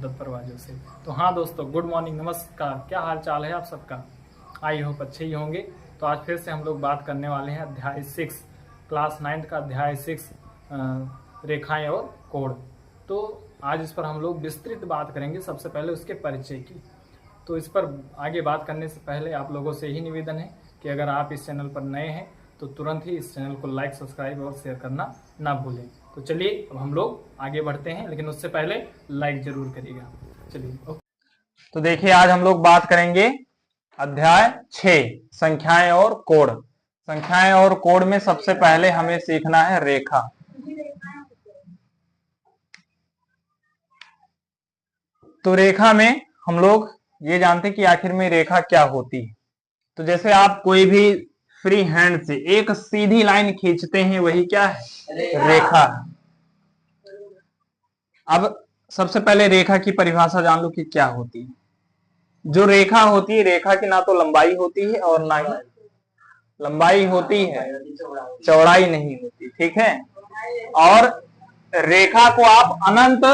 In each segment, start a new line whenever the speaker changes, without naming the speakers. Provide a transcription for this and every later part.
दरवाजों से। तो हाँ दोस्तों, गुड मॉर्निंग, नमस्कार, क्या हाल चाल है आप सबका। आई होप अच्छे ही होंगे। तो आज फिर से हम लोग बात करने वाले हैं अध्याय 6, क्लास 9 का अध्याय 6, रेखाएं और कोण। तो आज इस पर हम लोग विस्तृत बात करेंगे। सबसे पहले उसके परिचय की। तो इस पर आगे बात करने से पहले आप लोगों से ही निवेदन है कि अगर आप इस चैनल पर नए हैं तो तुरंत ही इस चैनल को लाइक, सब्सक्राइब और शेयर करना ना भूलें। तो चलिए अब हम लोग आगे बढ़ते हैं, लेकिन उससे पहले लाइक जरूर करिएगा। चलिए।
तो देखिए, आज हम लोग बात करेंगे अध्याय 6, संख्याएं और कोण। संख्याएं और कोण में सबसे पहले हमें सीखना है रेखा। तो रेखा में हम लोग ये जानते हैं कि आखिर में रेखा क्या होती है। तो जैसे आप कोई भी फ्री हैंड से एक सीधी लाइन खींचते हैं, वही क्या है? रेखा। अब सबसे पहले रेखा की परिभाषा जान लो कि क्या होती है। जो रेखा होती है, रेखा की ना तो लंबाई होती है और ना ही लंबाई होती है, चौड़ाई नहीं होती, ठीक है। और रेखा को आप अनंत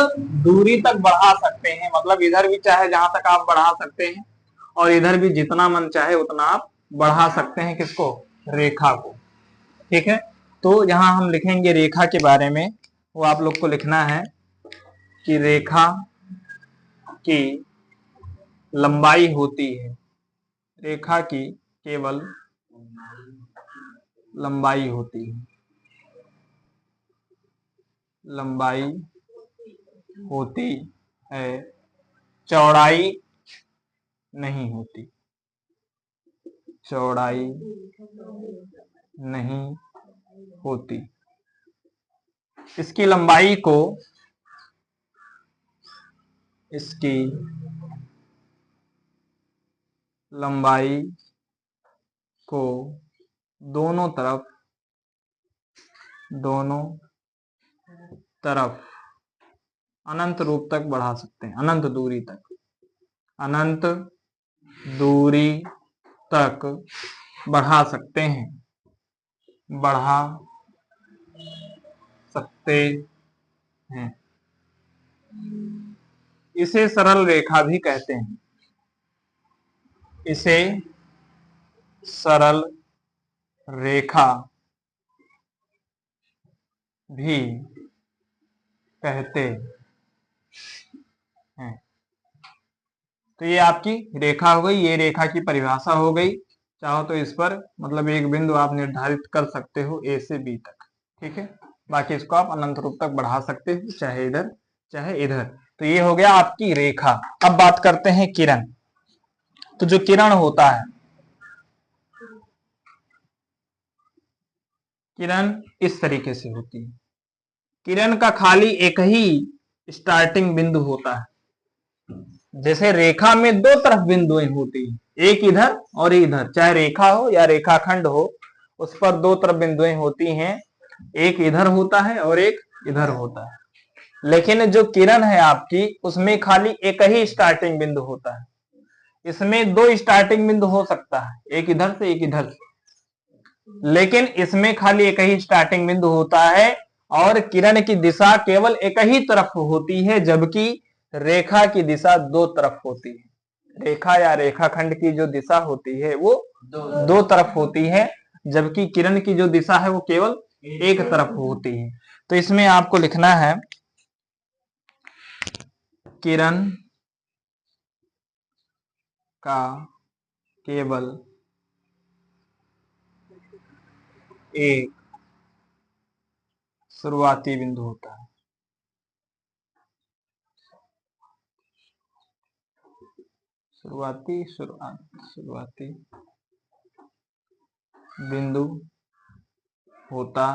दूरी तक बढ़ा सकते हैं, मतलब इधर भी चाहे जहां तक आप बढ़ा सकते हैं और इधर भी जितना मन चाहे उतना आप बढ़ा सकते हैं। किसको? रेखा को, ठीक है। तो यहां हम लिखेंगे रेखा के बारे में, वो आप लोग को लिखना है कि रेखा की लंबाई होती है, रेखा की केवल लंबाई होती है, लंबाई होती है, चौड़ाई नहीं होती, चौड़ाई नहीं होती। इसकी लंबाई को, इसकी लंबाई को दोनों तरफ अनंत रूप तक बढ़ा सकते हैं, अनंत दूरी तक, अनंत दूरी तक बढ़ा सकते हैं, बढ़ा सकते हैं। इसे सरल रेखा भी कहते हैं, इसे सरल रेखा भी कहते हैं। तो ये आपकी रेखा हो गई, ये रेखा की परिभाषा हो गई। चाहो तो इस पर मतलब एक बिंदु आप निर्धारित कर सकते हो, ए से बी तक, ठीक है। बाकी इसको आप अनंत रूप तक बढ़ा सकते हो, चाहे इधर चाहे इधर। तो ये हो गया आपकी रेखा। अब बात करते हैं किरण। तो जो किरण होता है, किरण इस तरीके से होती है। किरण का खाली एक ही स्टार्टिंग बिंदु होता है। जैसे रेखा में दो तरफ बिंदुएं होती हैं, एक इधर और इधर, चाहे रेखा हो या रेखाखंड हो, उस पर दो तरफ बिंदुएं होती हैं, एक इधर होता है और एक इधर होता है। लेकिन जो किरण है आपकी, उसमें खाली एक ही स्टार्टिंग बिंदु होता है। इसमें दो स्टार्टिंग बिंदु हो सकता है, एक इधर से एक इधर से, लेकिन इसमें खाली एक ही स्टार्टिंग बिंदु होता है और किरण की दिशा केवल एक ही तरफ होती है, जबकि रेखा की दिशा दो तरफ होती है। रेखा या रेखाखंड की जो दिशा होती है वो दो तरफ होती है, जबकि किरण की जो दिशा है वो केवल एक तरफ होती है। तो इसमें आपको लिखना है किरण का केवल एक शुरुआती बिंदु होता है, शुरुआती बिंदु होता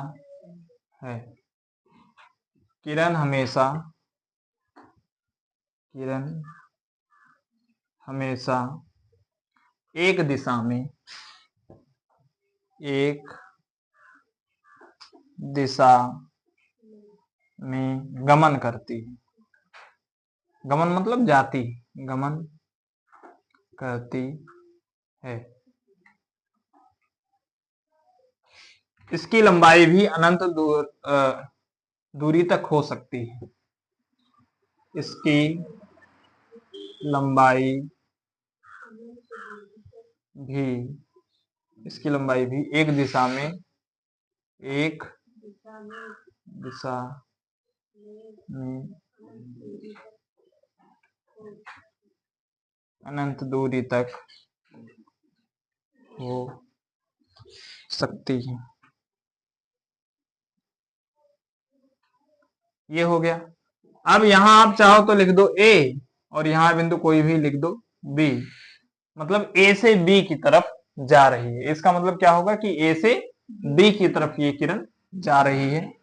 है। किरण हमेशा एक दिशा में, एक दिशा में गमन करती है। गमन मतलब जाती, गमन करती है। इसकी लंबाई भी अनंत दूरी तक हो सकती है। इसकी लंबाई भी, इसकी लंबाई भी एक दिशा में, एक दिशा में अनंत दूरी तक हो सकती है। ये हो गया। अब यहां आप चाहो तो लिख दो ए और यहां बिंदु कोई भी लिख दो बी, मतलब ए से बी की तरफ जा रही है। इसका मतलब क्या होगा कि ए से बी की तरफ ये किरण जा रही है।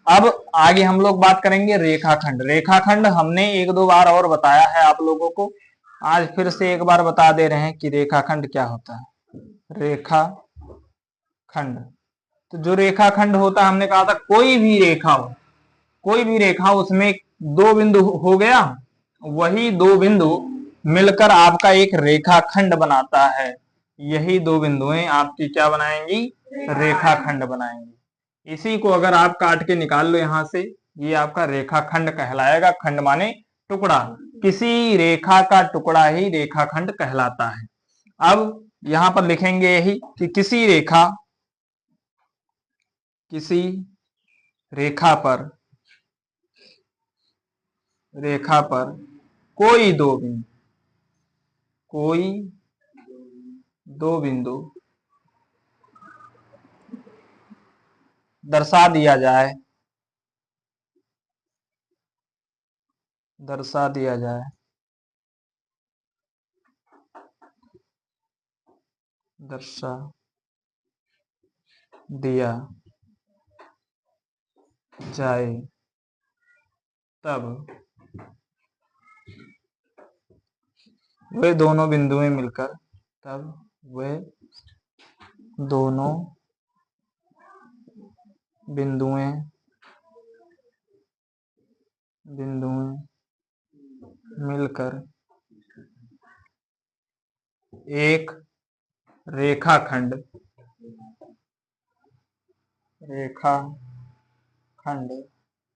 अब आगे हम लोग बात करेंगे रेखाखंड। रेखाखंड हमने एक दो बार और बताया है आप लोगों को, आज फिर से एक बार बता दे रहे हैं कि रेखाखंड क्या होता है। रेखाखंड, तो जो रेखाखंड होता है, हमने कहा था कोई भी रेखा हो, कोई भी रेखा, उसमें दो बिंदु हो गया, वही दो बिंदु मिलकर आपका एक रेखाखंड बनाता है। यही दो बिंदुएं आपकी क्या बनाएंगी, रेखाखंड बनाएंगी। इसी को अगर आप काट के निकाल लो यहां से, ये आपका रेखाखंड कहलाएगा। खंड माने टुकड़ा, किसी रेखा का टुकड़ा ही रेखाखंड कहलाता है। अब यहां पर लिखेंगे यही कि किसी रेखा पर कोई दो बिंदु दर्शा दिया जाए, दर्शा दिया जाए तब वे दोनों बिंदुएं मिलकर, तब वे दोनों बिंदुएं मिलकर एक रेखाखंड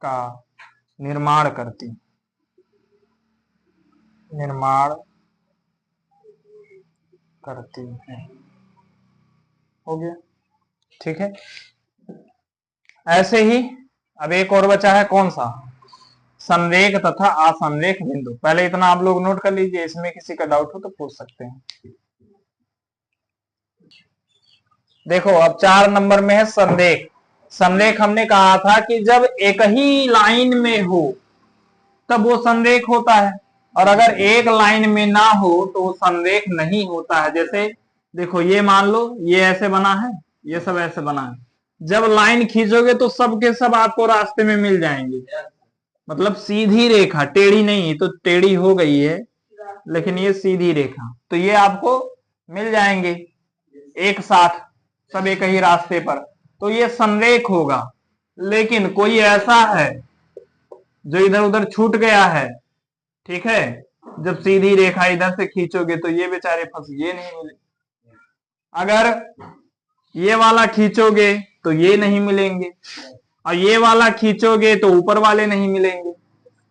का निर्माण करती है। हो गया, ठीक है। ऐसे ही अब एक और बचा है, कौन सा, संरेख तथा असंरेख बिंदु। पहले इतना आप लोग नोट कर लीजिए, इसमें किसी का डाउट हो तो पूछ सकते हैं। देखो अब 4 नंबर में है संरेख। संरेख हमने कहा था कि जब एक ही लाइन में हो तब वो संरेख होता है, और अगर एक लाइन में ना हो तो वो संरेख नहीं होता है। जैसे देखो, ये मान लो ये ऐसे बना है, ये सब ऐसे बना है, जब लाइन खींचोगे तो सब के सब आपको रास्ते में मिल जाएंगे। मतलब सीधी रेखा, टेढ़ी नहीं, तो टेढ़ी हो गई है लेकिन ये सीधी रेखा, तो ये आपको मिल जाएंगे एक साथ, सब एक ही रास्ते पर, तो ये संरेख होगा। लेकिन कोई ऐसा है जो इधर उधर छूट गया है, ठीक है, जब सीधी रेखा इधर से खींचोगे तो ये बेचारे फंस, ये नहीं मिले। अगर ये वाला खींचोगे तो ये नहीं मिलेंगे, और ये वाला खींचोगे तो ऊपर वाले नहीं मिलेंगे।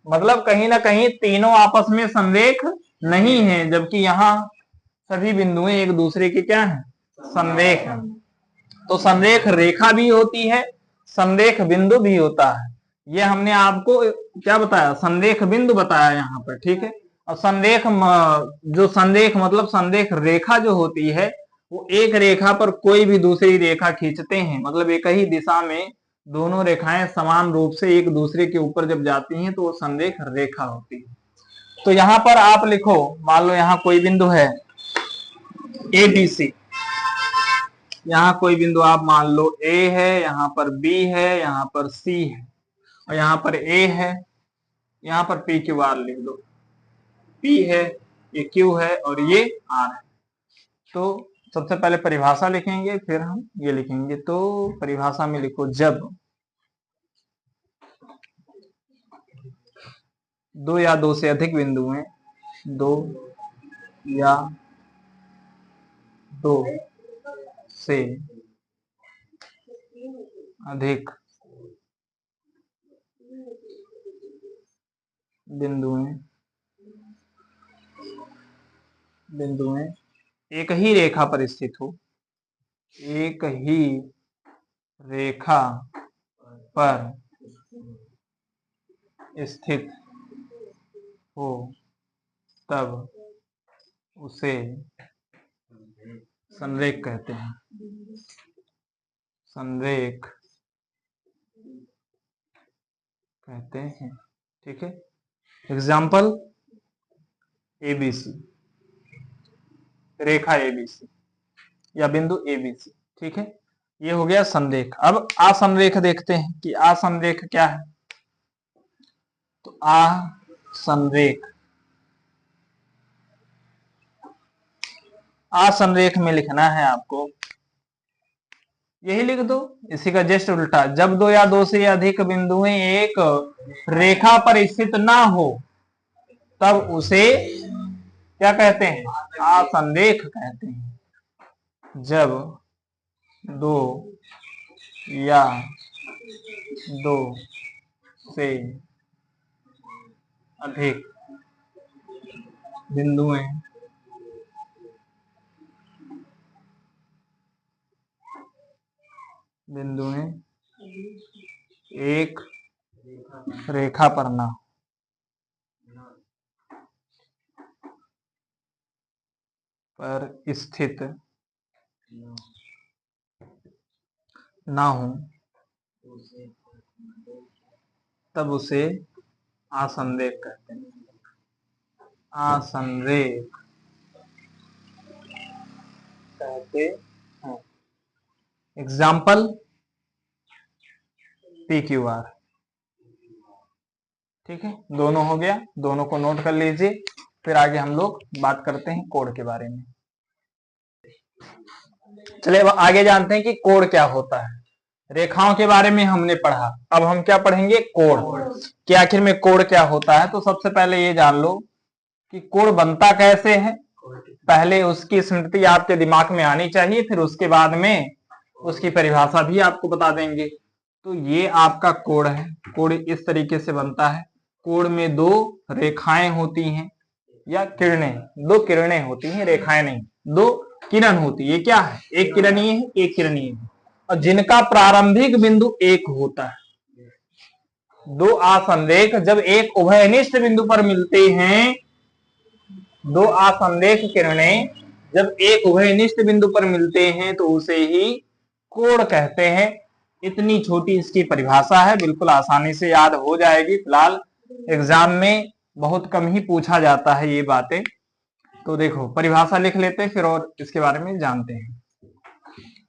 मतलब कहीं ना कहीं तीनों आपस में संरेख नहीं है, जबकि यहां सभी बिंदुएं एक दूसरे के क्या है, संरेख है। तो संरेख रेखा भी होती है, संरेख बिंदु भी होता है। ये हमने आपको क्या बताया, संरेख बिंदु बताया यहाँ पर, ठीक है। और संरेख जो संरेख मतलब संरेख रेखा जो होती है, वो एक रेखा पर कोई भी दूसरी रेखा खींचते हैं, मतलब एक ही दिशा में दोनों रेखाएं समान रूप से एक दूसरे के ऊपर जब जाती हैं तो वो संरेख रेखा होती है। तो यहां पर आप लिखो, मान लो यहां कोई बिंदु है ए बी सी, यहाँ कोई बिंदु आप मान लो ए है, यहाँ पर बी है, यहाँ पर सी है, और यहाँ पर ए है, यहाँ पर पी क्यू आर लिख दो। पी है, ये क्यू है और ये आर है। तो सबसे पहले परिभाषा लिखेंगे, फिर हम ये लिखेंगे। तो परिभाषा में लिखो, जब दो या दो से अधिक बिंदुएं, दो या दो से अधिक बिंदुएं बिंदुएं एक ही रेखा पर स्थित हो, एक ही रेखा पर स्थित हो तब उसे संरेख कहते हैं। संरेख कहते हैं। ठीक है, एग्जाम्पल ABC, रेखा ABC या बिंदु ABC। ठीक है, ये हो गया संरेख। अब असंरेख देखते हैं कि असंरेख क्या है। तो असंरेख, असंरेख में लिखना है आपको, यही लिख दो, इसी का जस्ट उल्टा। जब दो या दो से अधिक बिंदुएं एक रेखा पर स्थित ना हो तब उसे क्या कहते हैं? असंरेख कहते हैं। जब दो या दो से अधिक बिंदुएं एक रेखा पर ना पर स्थित ना हो तब उसे असंरेख कहते हैं। असंरेख कहते हैं। Example PQR। ठीक है, दोनों हो गया, दोनों को नोट कर लीजिए। फिर आगे हम लोग बात करते हैं कोड के बारे में। चलिए अब आगे जानते हैं कि कोड क्या होता है। रेखाओं के बारे में हमने पढ़ा, अब हम क्या पढ़ेंगे? कोड। कि आखिर में कोड क्या होता है। तो सबसे पहले ये जान लो कि कोड बनता कैसे है। पहले उसकी स्मृति आपके दिमाग में आनी चाहिए, फिर उसके बाद में उसकी परिभाषा भी आपको बता देंगे। तो ये आपका कोड है। कोड इस तरीके से बनता है। कोड में दो रेखाएं होती हैं या किरणें, दो किरणें होती हैं, रेखाएं नहीं, दो किरण होती है। ये क्या है? एक किरणीय है, एक किरणीय है, और जिनका प्रारंभिक बिंदु एक होता है। दो आसंरेख जब एक उभयनिष्ठ बिंदु पर मिलते हैं, दो आसंरेख किरणें जब एक उभयनिष्ठ बिंदु पर मिलते हैं तो उसे ही कोण कहते हैं। इतनी छोटी इसकी परिभाषा है, बिल्कुल आसानी से याद हो जाएगी। फिलहाल एग्जाम में बहुत कम ही पूछा जाता है ये बातें। तो देखो परिभाषा लिख लेते हैं, फिर और इसके बारे में जानते हैं।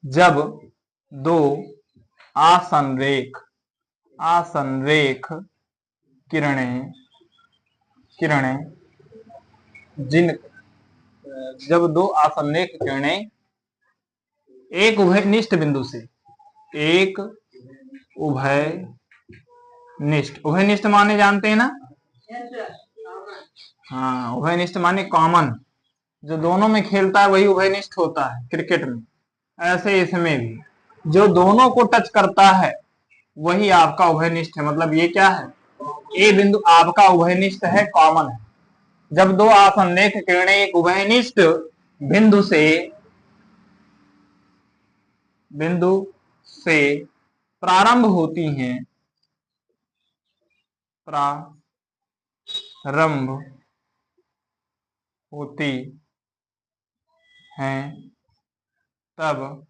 जब दो आसंरेख आसंरेख किरणें जब दो आसंरेख किरणें एक उभयनिष्ठ बिंदु से, एक उभयनिष्ठ, उभयनिष्ठ माने जानते हैं ना? हाँ, उभयनिष्ठ माने कॉमन, जो दोनों में खेलता है वही उभयनिष्ठ होता है क्रिकेट में। ऐसे इसमें भी जो दोनों को टच करता है वही आपका उभयनिष्ठ है। मतलब ये क्या है? ए बिंदु आपका उभयनिष्ठ है, कॉमन है। जब दो आसंरेख किरणें एक उभयनिष्ठ बिंदु से प्रारंभ होती हैं, प्रारंभ होती हैं, तब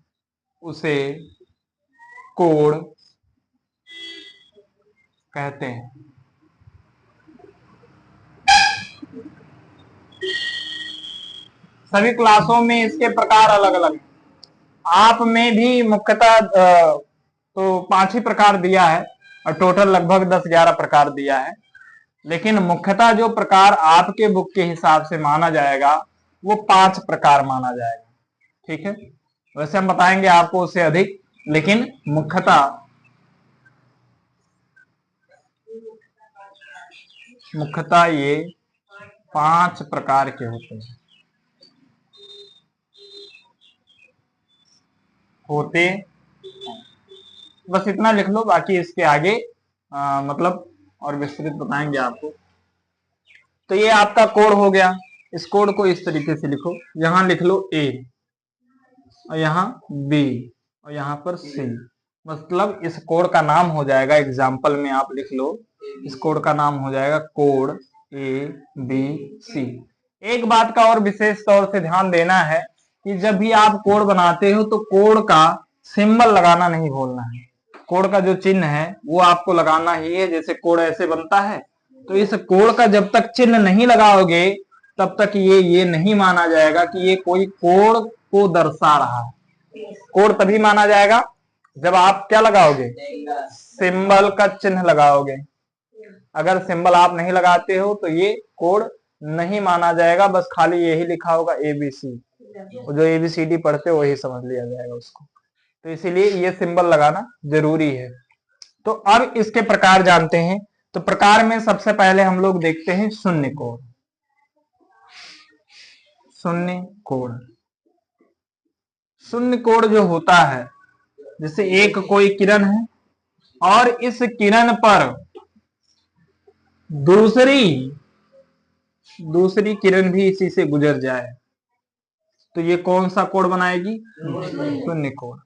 उसे कोण कहते हैं। सभी क्लासों में इसके प्रकार अलग अलग हैं। आप में भी मुख्यतः तो 5 ही प्रकार दिया है और टोटल लगभग 10-11 प्रकार दिया है। लेकिन मुख्यतः जो प्रकार आपके बुक के हिसाब से माना जाएगा वो 5 प्रकार माना जाएगा। ठीक है, वैसे हम बताएंगे आपको उससे अधिक, लेकिन मुख्यतः ये 5 प्रकार के होते हैं। बस इतना लिख लो, बाकी इसके आगे मतलब और विस्तृत बताएंगे आपको। तो ये आपका कोड हो गया। इस कोड को इस तरीके से लिखो, यहां लिख लो ए और यहाँ बी और यहाँ पर सी, मतलब इस कोड का नाम हो जाएगा, एग्जाम्पल में आप लिख लो, इस कोड का नाम हो जाएगा कोड ए बी सी। एक बात का और विशेष तौर से ध्यान देना है कि जब भी आप कोड बनाते हो तो कोड का सिंबल लगाना नहीं भूलना है। कोड का जो चिन्ह है वो आपको लगाना ही है। जैसे कोड ऐसे बनता है, तो इस कोड का जब तक चिन्ह नहीं लगाओगे तब तक ये नहीं माना जाएगा कि ये कोई कोड को दर्शा रहा है। कोड तभी माना जाएगा जब आप क्या लगाओगे, सिंबल का चिन्ह लगाओगे। अगर सिंबल आप नहीं लगाते हो तो ये कोड नहीं माना जाएगा, बस खाली यही लिखा होगा एबीसी, जो एबीसीडी पढ़ते हो वही समझ लिया जाएगा उसको। तो इसीलिए ये सिंबल लगाना जरूरी है। तो अब इसके प्रकार जानते हैं। तो प्रकार में सबसे पहले हम लोग देखते हैं शून्य कोड। शून्य कोड, शून्य कोड जो होता है, जैसे एक कोई किरण है और इस किरण पर दूसरी किरण भी इसी से गुजर जाए तो ये कौन सा कोड बनाएगी, शून्य कोड,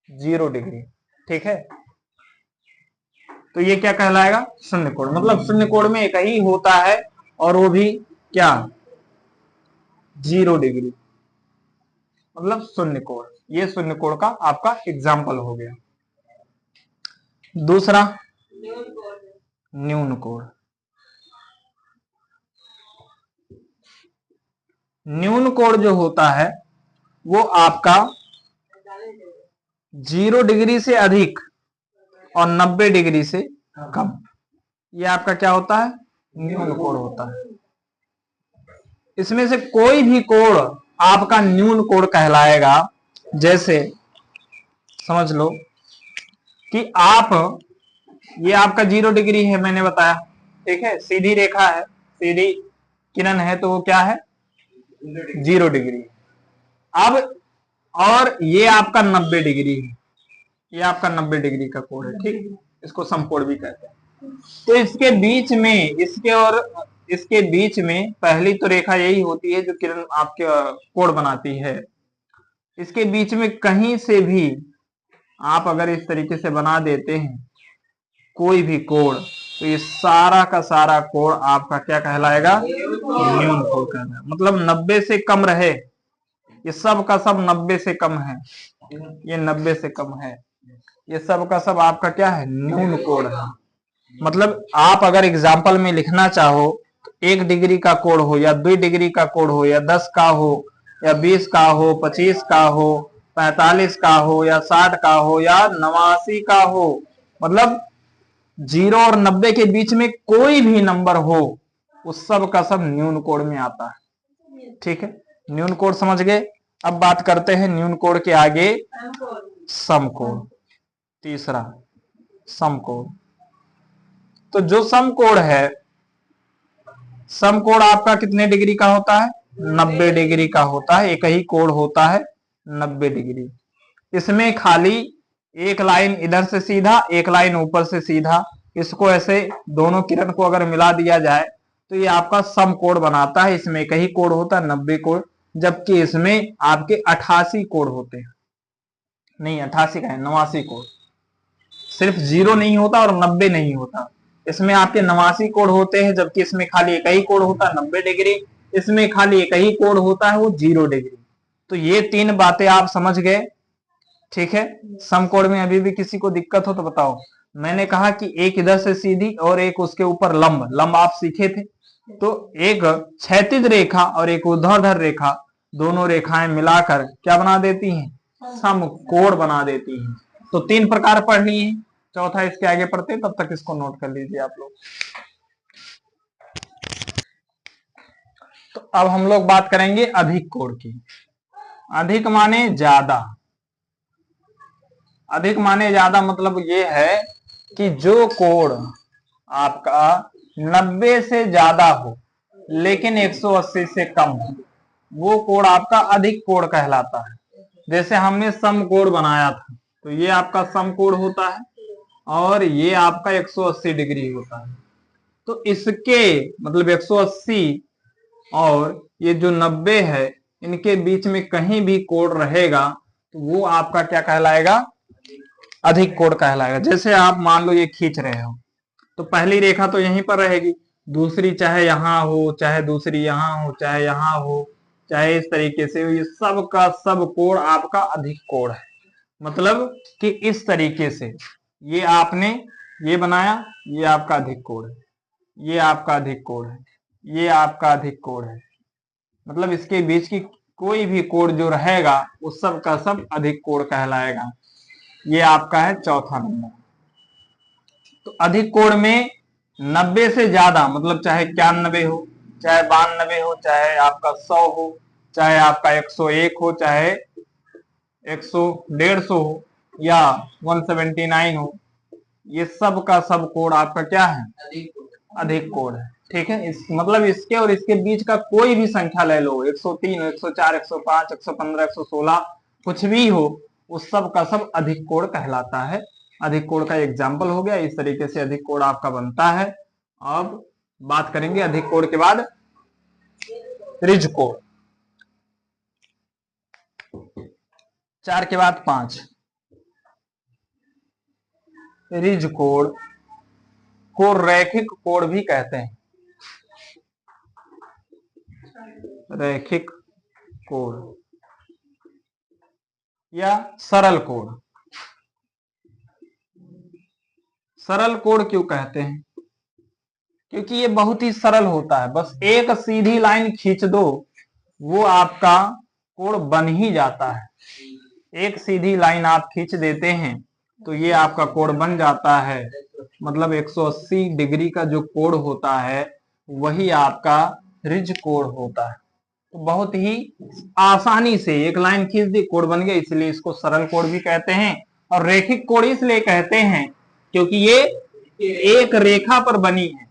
0 डिग्री। ठीक है, तो ये क्या कहलाएगा, शून्य कोड। मतलब शून्य कोड में एक ही होता है और वो भी क्या, 0 डिग्री, मतलब शून्य कोड। ये शून्य कोड का आपका एग्जाम्पल हो गया। दूसरा न्यून कोड। न्यून कोड जो होता है वो आपका 0 डिग्री से अधिक और 90 डिग्री से कम, ये आपका क्या होता है, न्यून कोड होता है। इसमें से कोई भी कोड आपका न्यून कोड कहलाएगा। जैसे समझ लो कि ये आपका 0 डिग्री है, मैंने बताया, ठीक है, सीधी रेखा है, सीधी किरण है, तो वो क्या है, 0 डिग्री। अब और ये आपका 90 डिग्री है, ये आपका 90 डिग्री का कोड है, ठीक, इसको समकोण भी कहते हैं। तो इसके बीच में, इसके बीच में पहली तो रेखा यही होती है जो किरण आपके कोड बनाती है। इसके बीच में कहीं से भी आप अगर इस तरीके से बना देते हैं कोई भी कोड, तो ये सारा का सारा कोड आपका क्या कहलाएगा, न्यून कोड कहलाएगा। मतलब 90 से कम रहे, ये सब का सब 90 से कम है, ये 90 से कम है, ये सब का सब आपका क्या है, न्यून कोड है। मतलब आप अगर एग्जाम्पल में लिखना चाहो तो 1 डिग्री का कोड हो या 2 डिग्री का कोड हो या 10 का हो या 20 का हो, 25 का हो, 45 का हो या 60 का हो या 89 का हो, मतलब 0 और 90 के बीच में कोई भी नंबर हो, उस सब का सब न्यून कोड में आता है। ठीक है, न्यून कोड समझ गए। अब बात करते हैं न्यून कोड के आगे सम कोड। तीसरा सम कोड। तो जो सम कोड है, सम कोड आपका कितने डिग्री का होता है, 90 डिग्री का होता है। एक ही कोड होता है 90 डिग्री। इसमें खाली एक लाइन इधर से सीधा, एक लाइन ऊपर से सीधा, इसको ऐसे दोनों किरण को अगर मिला दिया जाए तो ये आपका सम कोड बनाता है। इसमें एक ही कोड होता है 90 कोड, जबकि इसमें आपके 88 कोड होते हैं। नहीं 88 का है, 89 कोड। सिर्फ 0 नहीं होता और 90 नहीं होता, इसमें आपके 89 कोड होते हैं, जबकि इसमें खाली एक ही कोड होता है 90 डिग्री। इसमें खाली एक ही कोड होता है, वो 0 डिग्री। तो ये 3 बातें आप समझ गए। ठीक है, सम कोड में अभी भी किसी को दिक्कत हो तो बताओ। मैंने कहा कि एक इधर से सीधी और एक उसके ऊपर लंब, लंब आप सीखे थे। तो एक क्षैतिज रेखा और एक ऊर्ध्वाधर रेखा, दोनों रेखाएं मिलाकर क्या बना देती हैं, सम कोड बना देती हैं। तो 3 प्रकार पढ़ लिए हैं, चौथा इसके आगे पढ़ते, तब तक इसको नोट कर लीजिए आप लोग। तो अब हम लोग बात करेंगे अधिक कोड की। अधिक माने ज्यादा। अधिक माने ज्यादा मतलब ये है कि जो कोड आपका 90 से ज्यादा हो लेकिन 180 से कम हो, वो कोड आपका अधिक कोड कहलाता है। जैसे हमने सम कोड बनाया था, तो ये आपका सम कोड होता है और ये आपका 180 डिग्री होता है। तो इसके मतलब 180 और ये जो 90 है, इनके बीच में कहीं भी कोड रहेगा तो वो आपका क्या कहलाएगा, अधिक कोड कहलाएगा। जैसे आप मान लो ये खींच रहे हो तो पहली रेखा तो यहीं पर रहेगी, दूसरी चाहे यहां हो, चाहे दूसरी यहां हो, चाहे यहां हो, चाहे इस तरीके से, ये सब का सब कोड आपका अधिक कोड है। मतलब कि इस तरीके से ये आपने ये बनाया, ये आपका अधिक कोड है, ये आपका अधिक कोड है, ये आपका अधिक कोड है। मतलब इसके बीच की कोई भी कोड जो रहेगा उस सब का सब अधिक कोड कहलाएगा। ये आपका है चौथा नंबर। तो अधिक कोड में 90 से ज्यादा, मतलब चाहे 91 हो, चाहे 92 हो, चाहे आपका 100 हो, चाहे आपका 101 हो, चाहे 150 हो, या 179 हो, ये सब का सब कोड आपका क्या है, अधिक कोड है। ठीक है, इस मतलब इसके और इसके बीच का कोई भी संख्या ले लो, 103, 104, 105, 115, 116, कुछ भी हो, उस सब का सब अधिक कोड कहलाता है। अधिक कोड का एग्जाम्पल हो गया। इस तरीके से अधिक कोड आपका बनता है। अब बात करेंगे अधिक कोड के बाद रिज कोड। 4 के बाद 5 रिज कोड को रैखिक कोड भी कहते हैं। रैखिक कोड या सरल कोड। सरल कोड क्यों कहते हैं, क्योंकि ये बहुत ही सरल होता है। बस एक सीधी लाइन खींच दो, वो आपका कोड बन ही जाता है। एक सीधी लाइन आप खींच देते हैं तो ये आपका कोड बन जाता है। मतलब 180 डिग्री का जो कोड होता है वही आपका रिज कोड होता है। तो बहुत ही आसानी से एक लाइन खींच दी, कोड बन गया, इसलिए इसको सरल कोड भी कहते हैं। और रैखिक कोड इसलिए कहते हैं क्योंकि ये एक रेखा पर बनी है,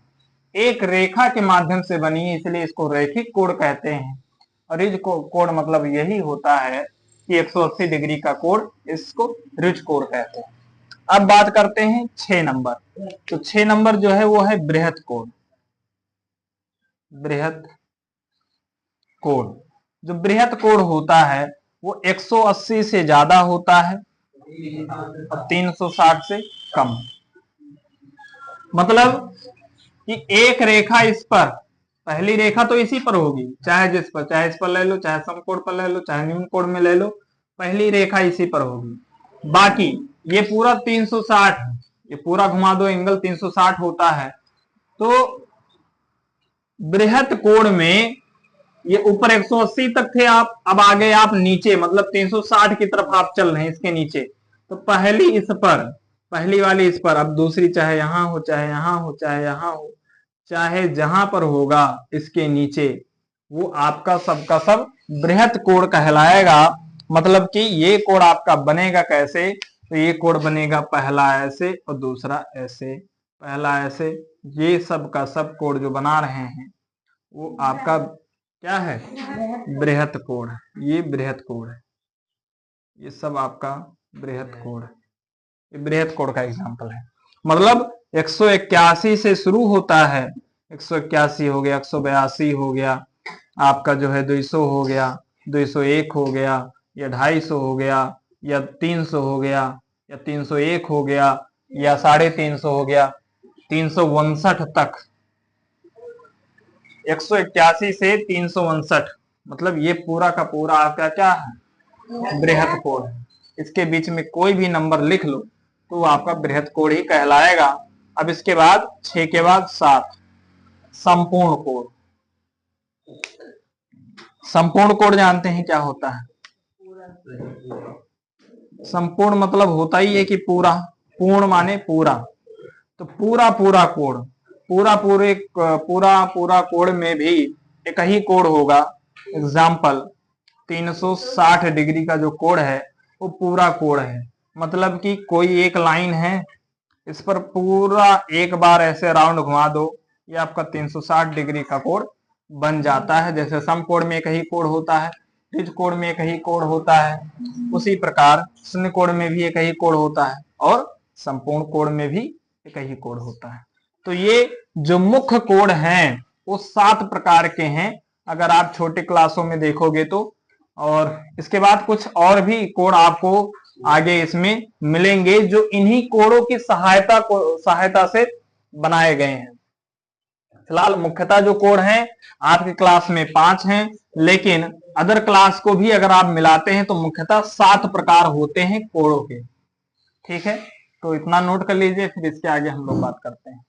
एक रेखा के माध्यम से बनी है, इसलिए इसको रैखिक कोड कहते हैं। और रिज कोड मतलब यही होता है कि 180 डिग्री का कोड, इसको रिज कोड कहते हैं। अब बात करते हैं 6 नंबर। तो 6 नंबर जो है वो है बृहत कोड। बृहत कोड, जो बृहत कोड होता है वो 180 से ज्यादा होता है और 360 से कम। मतलब कि एक रेखा इस पर, पहली रेखा तो इसी पर होगी, चाहे जिस पर, चाहे इस पर ले लो, चाहे सम कोड पर ले लो, चाहे न्यून कोड में ले लो, पहली रेखा इसी पर होगी। बाकी ये पूरा 360, ये पूरा घुमा दो, एंगल 360 होता है। तो बृहत कोड में ये ऊपर 180 तक थे आप, अब आ गए आप नीचे, मतलब 360 की तरफ आप चल रहे हैं, इसके नीचे। तो पहली इस पर, पहली वाली इस पर, अब दूसरी चाहे यहां हो, चाहे यहां हो, चाहे यहां हो, चाहे जहां पर होगा इसके नीचे, वो आपका सबका सब बृहत कोड कहलाएगा। मतलब कि ये कोड आपका बनेगा कैसे, तो ये कोड बनेगा पहला ऐसे और दूसरा ऐसे, पहला ऐसे। ये सब का सब कोड जो बना रहे हैं वो आपका क्या है, बृहत कोड है। ये बृहत कोड है, ये सब आपका बृहत कोड है। ये बृहत कोड का एग्जांपल है। मतलब 181 से शुरू होता है, 181 हो गया, 182 हो गया, आपका जो है 200 हो गया, 201 हो गया, या 250 हो गया, या 300 हो गया, या 301 हो गया, या 350 हो गया, 359 तक। 181 से 359, मतलब ये पूरा का पूरा आपका क्या है, बृहत कोड है। इसके बीच में कोई भी नंबर लिख लो तो वो आपका बृहत कोड ही कहलाएगा। अब इसके बाद 6 के बाद 7 संपूर्ण कोड। संपूर्ण कोड जानते हैं क्या होता है? संपूर्ण मतलब होता ही है कि पूरा, पूर्ण माने पूरा। तो पूरा पूरा कोड, पूरा कोड में भी एक ही कोड होगा। एग्जाम्पल 360 डिग्री का जो कोड है वो पूरा कोड है। मतलब कि कोई एक लाइन है, इस पर पूरा एक बार ऐसे राउंड घुमा दो, ये आपका 360 डिग्री का कोड बन जाता है। जैसे सम कोड में एक ही कोड होता है, रिज कोड में एक ही कोड होता है, उसी प्रकार शून्य कोड में भी एक ही कोड होता है और संपूर्ण कोड में भी एक ही कोड होता है। तो ये जो मुख्य कोड हैं वो 7 प्रकार के हैं। अगर आप छोटे क्लासों में देखोगे तो। और इसके बाद कुछ और भी कोड आपको आगे इसमें मिलेंगे जो इन्हीं कोडों की सहायता से बनाए गए हैं। फिलहाल मुख्यतः जो कोड हैं आपके क्लास में 5 हैं, लेकिन अदर क्लास को भी अगर आप मिलाते हैं तो मुख्यतः 7 प्रकार होते हैं कोडों के। ठीक है, तो इतना नोट कर लीजिए, फिर इसके आगे हम लोग बात करते हैं।